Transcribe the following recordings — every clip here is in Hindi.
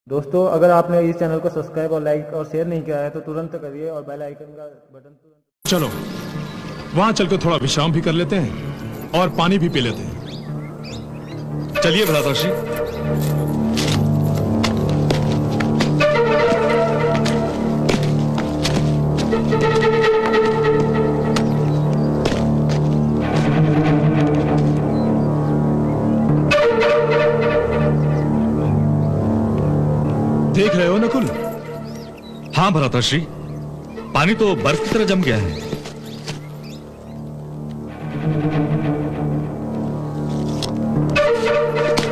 दोस्तों, अगर आपने इस चैनल को सब्सक्राइब और लाइक और शेयर नहीं किया है तो तुरंत करिए और बेल आइकन का बटन तुरंत। चलो वहां चलकर थोड़ा विश्राम भी कर लेते हैं और पानी भी पी लेते हैं। चलिए भ्राताश्री। देख रहे हो नकुल? हाँ भ्राताश्री, पानी तो बर्फ की तरह जम गया है।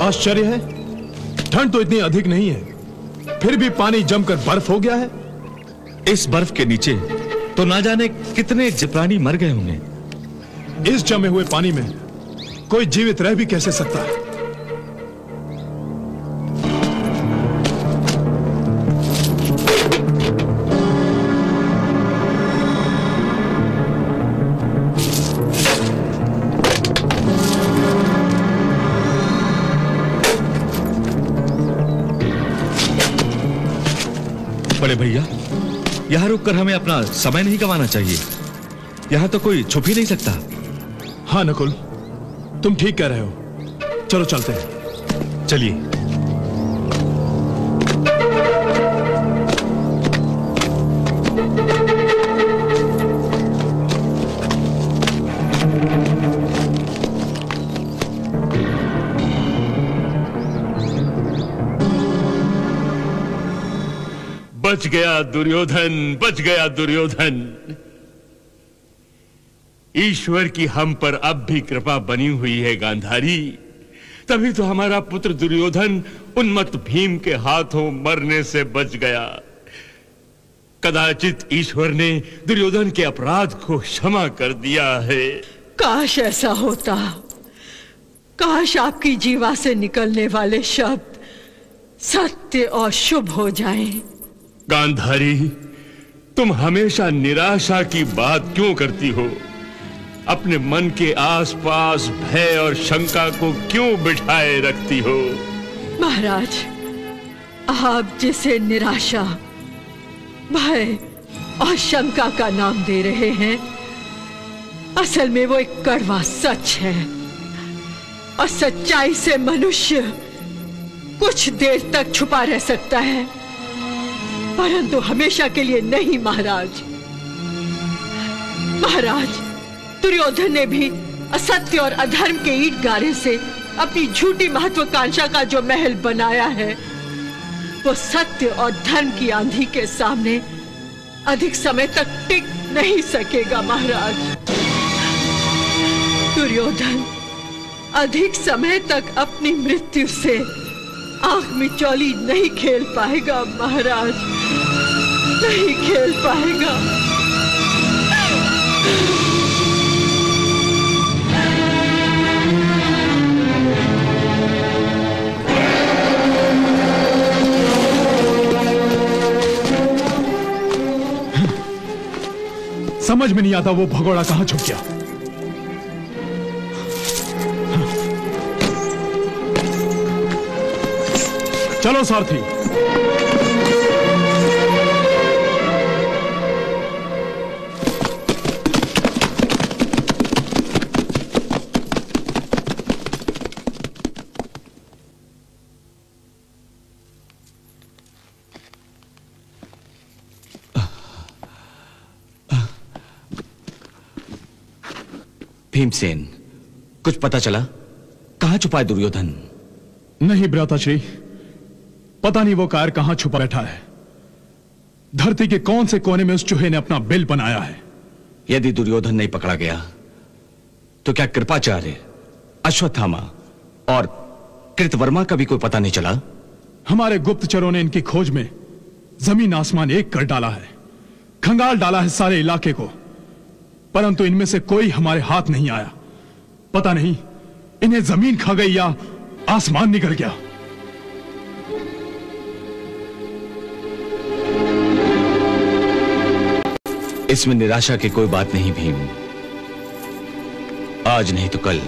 आश्चर्य है, ठंड तो इतनी अधिक नहीं है, फिर भी पानी जमकर बर्फ हो गया है। इस बर्फ के नीचे तो ना जाने कितने प्राणी मर गए होंगे। इस जमे हुए पानी में कोई जीवित रह भी कैसे सकता है? बड़े भैया, यहां रुककर हमें अपना समय नहीं गंवाना चाहिए। यहां तो कोई छुप ही नहीं सकता। हाँ नकुल, तुम ठीक कह रहे हो। चलो चलते हैं। चलिए। बच गया दुर्योधन, बच गया दुर्योधन। ईश्वर की हम पर अब भी कृपा बनी हुई है गांधारी। तभी तो हमारा पुत्र दुर्योधन उन्मत्त भीम के हाथों मरने से बच गया। कदाचित ईश्वर ने दुर्योधन के अपराध को क्षमा कर दिया है। काश ऐसा होता। काश आपकी जीवा से निकलने वाले शब्द सत्य और शुभ हो जाएं। गांधारी, तुम हमेशा निराशा की बात क्यों करती हो? अपने मन के आसपास भय और शंका को क्यों बिठाए रखती हो? महाराज, आप जिसे निराशा, भय और शंका का नाम दे रहे हैं, असल में वो एक कड़वा सच है। और सच्चाई से मनुष्य कुछ देर तक छुपा रह सकता है, परंतु हमेशा के लिए नहीं। महाराज, दुर्योधन ने भी असत्य और अधर्म के ईंट गारे से अपनी झूठी महत्वाकांक्षा का जो महल बनाया है, वो सत्य और धर्म की आंधी के सामने अधिक समय तक टिक नहीं सकेगा। महाराज, दुर्योधन अधिक समय तक अपनी मृत्यु से आंख मिचौली नहीं खेल पाएगा। महाराज, नहीं खेल पाएगा। समझ में नहीं आता वो भगोड़ा कहां छुप गया। चलो सारथी। भीमसेन, कुछ पता चला? कहां छुपा है दुर्योधन? नहीं भ्राताश्री, पता नहीं वो कायर कहां छुपा बैठा है। धरती के कौन से कोने में उस चूहे ने अपना बिल बनाया है। यदि दुर्योधन नहीं पकड़ा गया तो क्या कृपाचार्य, अश्वत्थामा और कृतवर्मा का भी कोई पता नहीं चला? हमारे गुप्तचरों ने इनकी खोज में जमीन आसमान एक कर डाला है, खंगाल डाला है सारे इलाके को, परंतु इनमें से कोई हमारे हाथ नहीं आया। पता नहीं इन्हें जमीन खा गई या आसमान निकल गया। इसमें निराशा की कोई बात नहीं भीम। आज नहीं तो कल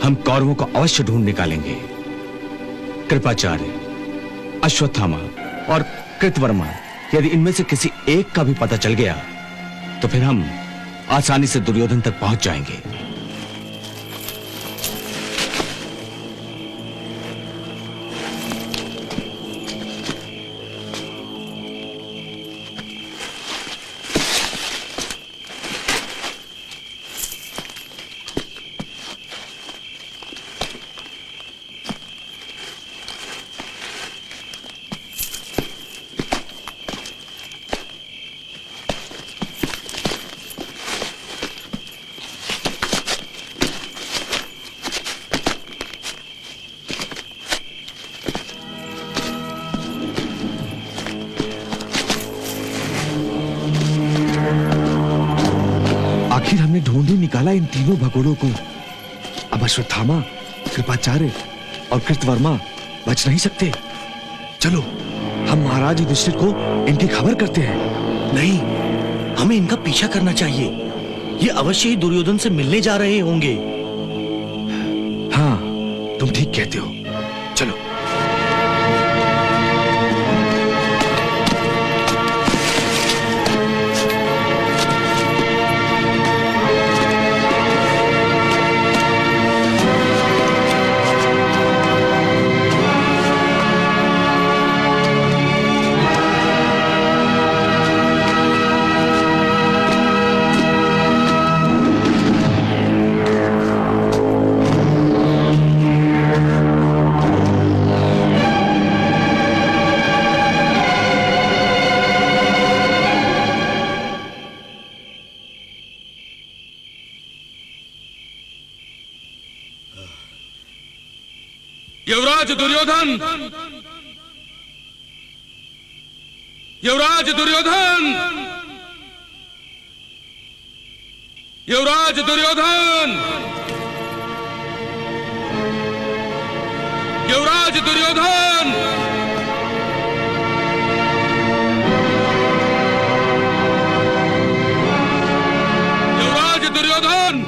हम कौरवों को अवश्य ढूंढ निकालेंगे। कृपाचार्य, अश्वत्थामा और कृतवर्मा, यदि इनमें से किसी एक का भी पता चल गया तो फिर हम आसानी से दुर्योधन तक पहुंच जाएंगे। आखिर हमने ढूंढ ही निकाला इन तीनों भगोड़ों को। अब अश्वत्थामा, कृपाचार्य और कृतवर्मा बच नहीं सकते। चलो हम महाराज युधिष्ठिर को इनकी खबर करते हैं। नहीं, हमें इनका पीछा करना चाहिए। ये अवश्य ही दुर्योधन से मिलने जा रहे होंगे। हाँ, तुम ठीक कहते हो। चलो। युवराज दुर्योधन! युवराज दुर्योधन! युवराज दुर्योधन! युवराज दुर्योधन! युवराज दुर्योधन!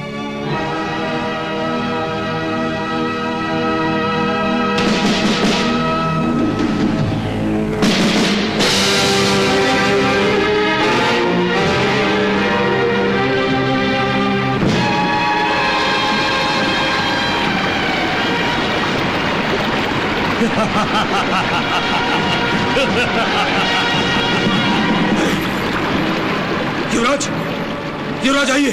युवराज, युवराज आइए।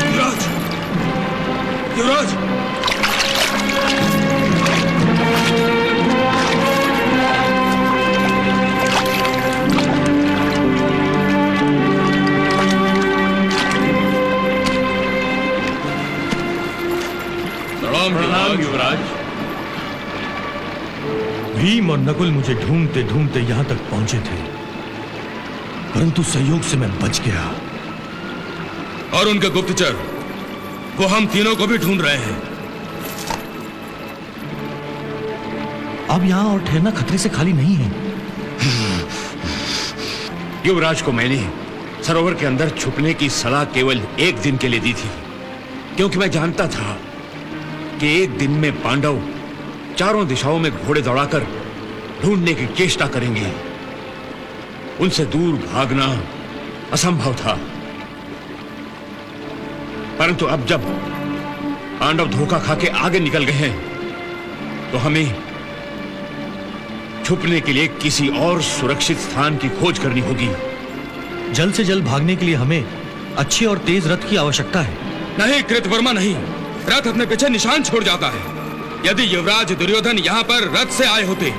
युवराज, युवराज! प्रणाम युवराज। भीम और नकुल मुझे ढूंढते ढूंढते यहां तक पहुंचे थे, परंतु संयोग से मैं बच गया। और उनके गुप्तचर, वो हम तीनों को भी ढूंढ रहे हैं। अब यहां और ठहरना खतरे से खाली नहीं है। युवराज को मैंने सरोवर के अंदर छुपने की सलाह केवल एक दिन के लिए दी थी, क्योंकि मैं जानता था कि एक दिन में पांडव चारों दिशाओं में घोड़े दौड़ाकर ढूंढने की चेष्टा करेंगे। उनसे दूर भागना असंभव था। परंतु अब जब पांडव धोखा खा के आगे निकल गए हैं, तो हमें छुपने के लिए किसी और सुरक्षित स्थान की खोज करनी होगी। जल्द से जल्द भागने के लिए हमें अच्छे और तेज रथ की आवश्यकता है। नहीं कृतवर्मा, नहीं। रथ अपने पीछे निशान छोड़ जाता है। यदि युवराज दुर्योधन यहाँ पर रथ से आए होते,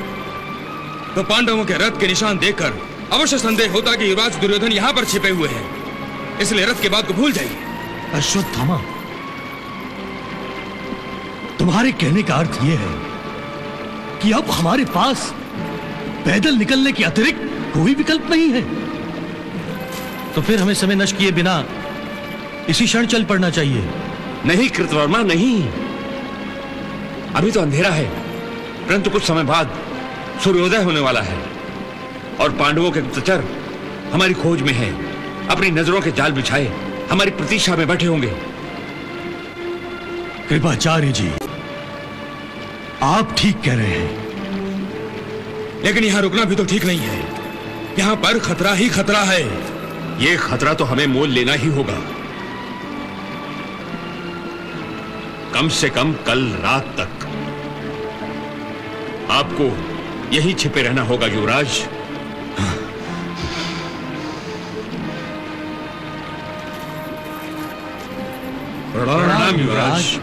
तो पांडवों के रथ के निशान देखकर अवश्य संदेह होता कि युवराज दुर्योधन यहाँ पर छिपे हुए हैं। इसलिए रथ की बात को भूल जाइए। अश्वत्थामा, तुम्हारे कहने का अर्थ यह है कि अब हमारे पास पैदल निकलने के अतिरिक्त कोई विकल्प नहीं है। तो फिर हमें समय नष्ट किए बिना इसी क्षण चल पड़ना चाहिए। नहीं कृतवर्मा, नहीं। अभी तो अंधेरा है, परंतु कुछ समय बाद सूर्योदय होने वाला है और पांडवों के गुप्तचर हमारी खोज में हैं। अपनी नजरों के जाल बिछाए हमारी प्रतीक्षा में बैठे होंगे। कृपाचार्य जी, आप ठीक कह रहे हैं, लेकिन यहां रुकना भी तो ठीक नहीं है। यहां पर खतरा ही खतरा है। यह खतरा तो हमें मोल लेना ही होगा। कम से कम कल रात तक आपको यहीं छिपे रहना होगा युवराज। प्रणाम युवराज।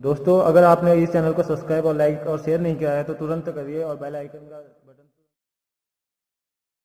दोस्तों, अगर आपने इस चैनल को सब्सक्राइब और लाइक और शेयर नहीं किया है तो तुरंत करिए और बेल आइकन का